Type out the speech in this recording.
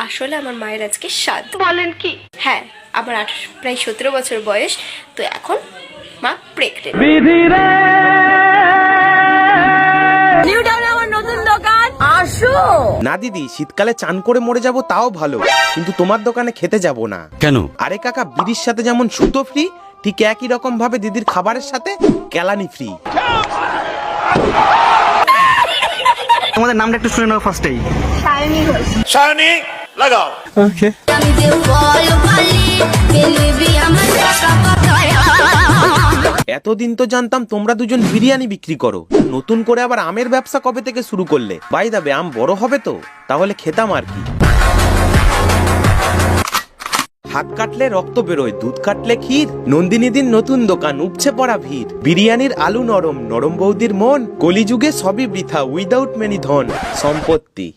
আসলে আমার মায়ের আজকে শ্রাদ্ধ। বলেন কি? হ্যাঁ, আমার প্রায় 17 বছর বয়স, তো এখন মা প্রেগনেন্ট। না দিদি, শীতকালে চান করে মরে যাব তাও ভালো, কিন্তু তোমার দোকানে খেতে যাব না। কেন? আরে কাকা, বিড়ির সাথে যেমন সুতো ফ্রি, ঠিক একই রকম ভাবে দিদির খাবারের সাথে কেলানি ফ্রি। তোমাদের নামটা একটু শুনে নাও ফার্স্টেই। সায়নী লাগাও। এতদিন তো জানতাম তোমরা দুজন বিরিয়ানি বিক্রি করো, নতুন করে আবার আমের ব্যবসা কবে থেকে শুরু করলে? বাই দা বে, আম বড় হবে তো, তাহলে খেতাম আর কি। হাত কাটলে রক্ত বেরোয়, দুধ কাটলে ক্ষীর। নন্দিনী দিন নতুন দোকান, উপচে পড়া ভিড়। বিরিয়ানির আলু নরম, নরম বৌদির মন। কলিযুগে সবই বৃথা, উইদাউট মেনি ধন সম্পত্তি।